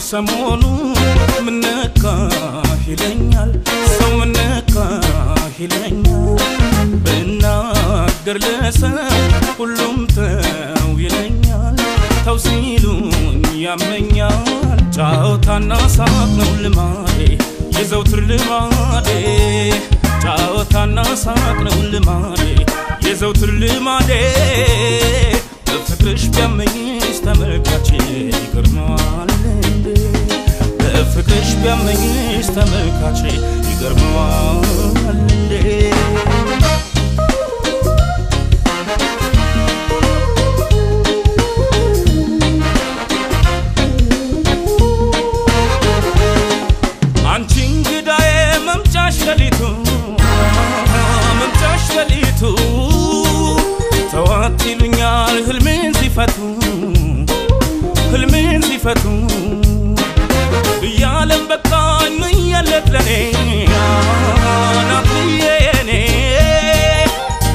ሰሞኑ ምነካ ይለኛል ሰው ምነካ ይለኛል ብናገር ለሰው ሁሉም ተው ይለኛል ተው ሲሉኝ ያመኛል ጫወታና ሳቅ ነው ልማዴ የዘውትር ልማዴ ጫወታና ሳቅ ነው ልማዴ የዘውትር ልማዴ በፍቅርሽ ቢያመኝሽ ተመልካቼ ይገርመዋል እንዴ በፍቅርሽ ቢያመኝሽ ተመልካቼ ይገርመዋል እንዴ አንቺ እንግዳዬ መምጫሽ ሌሊቱ ተዋት ይሉኛል ህልሜን ሲፈቱ ብያለም በቃኝ ምን የለት ለኔ ናፍዬ የኔ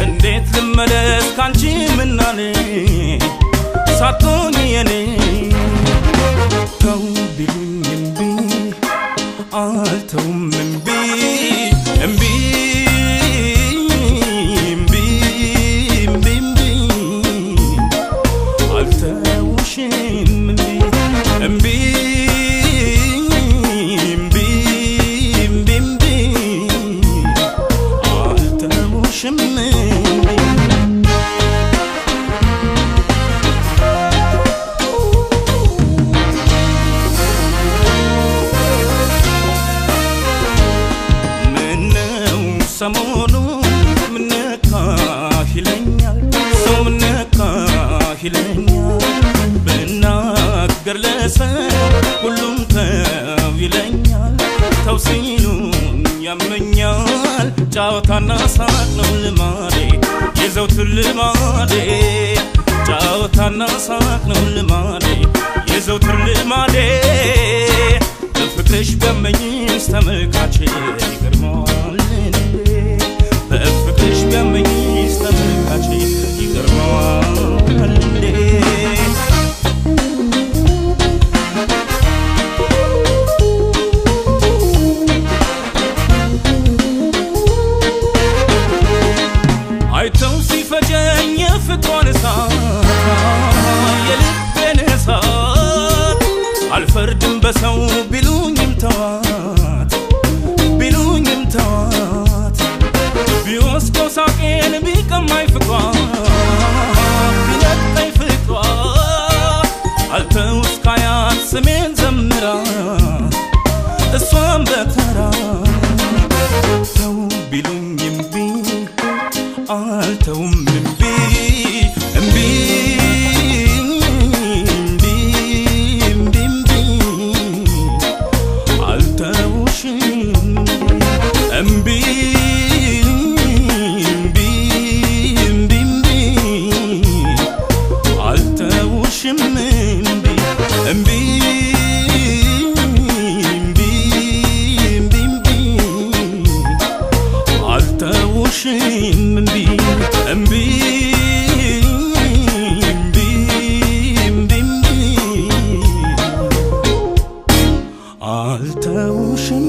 እንዴት ልመለስ ካንቺ ምናኔ ሳትሆኚ የኔ ተው ቢሉኝ እምቢ አልተውም እምቢ ሰሞኑ ምነካ ይለኛል ሰው ምነካ ይለኛል ብናገር ለሰው ሁሉም ተው ይለኛል ተው ሲሉኝ ያመኛል ጫወታና ሳቅ ነው ልማዴ የዘውትር ልማዴ ጫወታና ሳቅ ነው ልማዴ የዘውትር ልማዴ በፍቅርሽ ቢያመኝሽ ተመልካቼ ይገርመዋል በፍቅርሽ ቢያመኝሽ ተመልካቼ ይገርመዋል እንዴ አይተው ሲፈጀኝ የፍቅሯን እሳት የልቤን እሳት አልፈርድም በሰው ቢሉኝም ተዋት ቢወስደው ሳቄን ቢቀማኝ ፍቅሯ ቢነጥቀኝ ፍቅሯ አልተው እስካያት ስሜን ዘምራ እሷም በተራ ተው ቢሉኝ እምቢ አልተውም እምቢ አልተውሽም እምቢ አልተውሽም